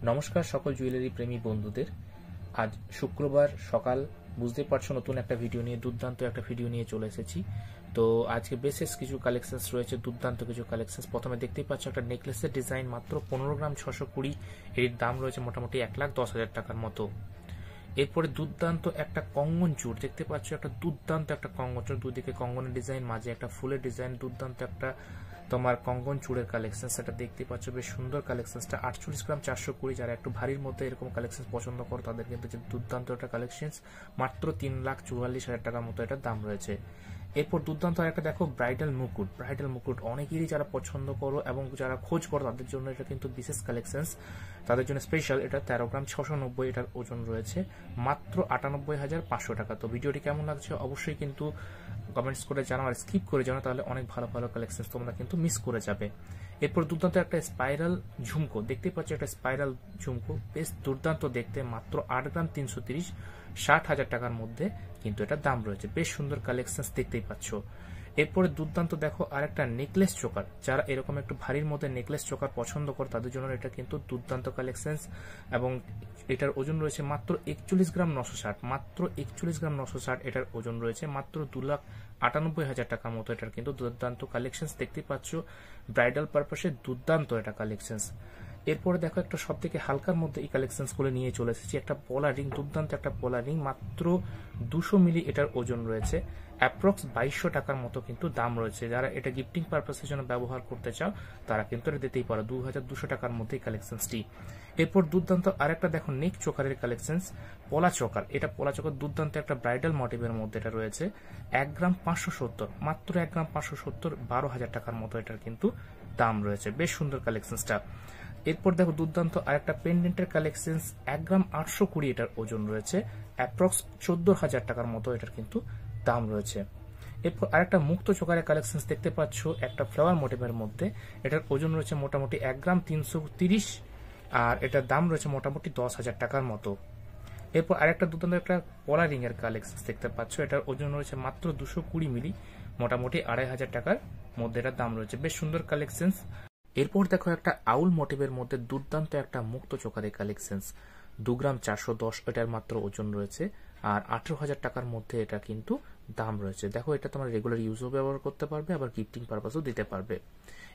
নমস্কার সকল জুয়েলারি প্রেমী বন্ধুদের। আজ শুক্রবার সকাল, বুঝতে পারছো নতুন একটা ভিডিও নিয়ে, দুর্দান্ত একটা ভিডিও নিয়ে চলে এসেছি। তো আজকে বেশ কিছু কালেকশনস রয়েছে, দুর্দান্ত কিছু কালেকশনস। প্রথমে দেখতেই পাচ্ছ একটা নেকলেসের ডিজাইন, মাত্র 15 গ্রাম 620। এর দাম রয়েছে মোটামুটি 1,10,000 টাকার মতো। এরপরে দুর্দান্ত একটা কঙ্গন চূড় দেখতে পাচ্ছ, একটা দুর্দান্ত একটা কঙ্গন চূড়, দুদিকে কঙ্গনের ডিজাইন, মাঝে একটা ফুলের ডিজাইন, দুর্দান্ত একটা তোমার কঙ্গন চূড়ের কালেকশন। সেটা দেখতে পাচ্ছ, বেশ সুন্দর কালেকশনটা। 48 গ্রাম 420। যারা একটু ভারীর মধ্যে এরকম কালেকশন পছন্দ করো তাদের কিন্তু দুর্দান্ত একটা কালেকশন। মাত্র 3,44,000 টাকার মতো এটার দাম রয়েছে। এরপর দুর্দান্ত একটা দেখো ব্রাইডাল মুকুট অনেকেরই যারা পছন্দ করো এবং যারা খোঁজ করো তাদের জন্য এটা কিন্তু বিশেষ কালেকশন, তাদের জন্য স্পেশাল। এটা 13 গ্রাম 690 এটার ওজন রয়েছে, মাত্র 98,500 টাকা। তো ভিডিওটি কেমন লাগছে অবশ্যই কিন্তু কমেন্টস করে জানাও, আর স্কিপ করে জানাও, তাহলে অনেক ভালো ভালো কালেকশন তোমরা কিন্তু মিস করে যাবে। এরপর দুর্দান্ত একটা স্পাইরাল ঝুমকো দেখতে পাচ্ছ, একটা স্পাইরাল ঝুমকো বেশ দুর্দান্ত দেখতে, মাত্র 8 গ্রাম 330, 60,000 টাকার মধ্যে কিন্তু এটার দাম রয়েছে। বেশ সুন্দর কালেকশন দেখতেই পাচ্ছ। এরপরে দুর্দান্ত দেখো আর একটা নেকলেস চোকার, যারা এরকম একটু ভারীর মধ্যে নেকলেস চোকার পছন্দ করে তাদের জন্য এটা কিন্তু দুর্দান্ত কালেকশন। এবং এটার ওজন রয়েছে মাত্র 41 গ্রাম 960, মাত্র 41 গ্রাম 960 এটার ওজন রয়েছে, মাত্র 2,98,000 টাকার মতো এটার কিন্তু দুর্দান্ত কালেকশন দেখতে পাচ্ছ। ব্রাইডাল পারপাসে দুর্দান্ত এটা কালেকশন। এরপরে দেখো একটা সব থেকে হালকার মধ্যে এই কালেকশন গুলো নিয়ে চলে এসেছি, একটা পলা রিং, দুর্দান্ত একটা পলা রিং, মাত্র 200 মিলি এটার ওজন রয়েছে, অ্যাপ্রক্স 2200 টাকার মতো কিন্তু দাম রয়েছে। যারা এটা গিফটিং পারপাসের জন্য ব্যবহার করতে চাও তারা কিন্তু এটা দিতেই পারো, 2,200 টাকার মধ্যে এই কালেকশনটি। এরপর দুর্দান্ত আরেকটা দেখো নেক চোকারের কালেকশন, পলা চোকার। এটা পলা চোকার দুর্দান্ত একটা ব্রাইডাল মোটিভের মধ্যে এটা রয়েছে, 1 গ্রাম 570, মাত্র 1 গ্রাম 570, 12,000 টাকার মতো এটার কিন্তু দাম রয়েছে। বেশ সুন্দর কালেকশনটা। এরপর দেখো দুর্দান্ত আরেকটা পেন্ডেন্টের কালেকশন, 1 গ্রাম 820 এটার ওজন রয়েছে, অ্যাপ্রক্স 14,000 টাকার মতো এটার কিন্তু দাম রয়েছে। এরপর আরেকটা মুক্ত চোকারের কালেকশন দেখতে পাচ্ছ, একটা ফ্লাওয়ার মোটিভের মধ্যে, এটার ওজন রয়েছে মোটামুটি 1 গ্রাম 330, আর এটার দাম রয়েছে মোটামুটি 10,000 টাকার মতো। এরপর আরেকটা দুর্দান্ত একটা পলা রিং এর কালেকশন দেখতে পাচ্ছ, এটার ওজন রয়েছে মাত্র 220 মিলি, মোটামুটি 2,500 টাকার মধ্যে এটার দাম রয়েছে। বেশ সুন্দর কালেকশন। এরপর দেখো একটা আউল মোটিভের মধ্যে দুর্দান্ত একটা মুক্ত চোকারের কালেকশন, 2 গ্রাম 410 এটার মাত্র ওজন রয়েছে, আর 18,000 টাকার মধ্যে এটা কিন্তু দাম রয়েছে। দেখো এটা তোমার রেগুলার ইউজও ব্যবহার করতে পারবে, আবার গিফটিং পারপাসও দিতে পারবে।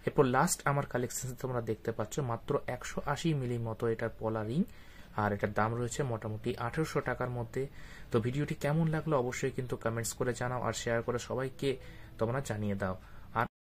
এরপর লাস্ট আমার কালেকশন তোমরা দেখতে পাচ্ছ, মাত্র 180 মিলির মতো এটার পলা রিং, আর এটার দাম রয়েছে মোটামুটি 1800 টাকার মধ্যে। তো ভিডিওটি কেমন লাগলো অবশ্যই কিন্তু কমেন্টস করে জানাও, আর শেয়ার করে সবাইকে তোমরা জানিয়ে দাও।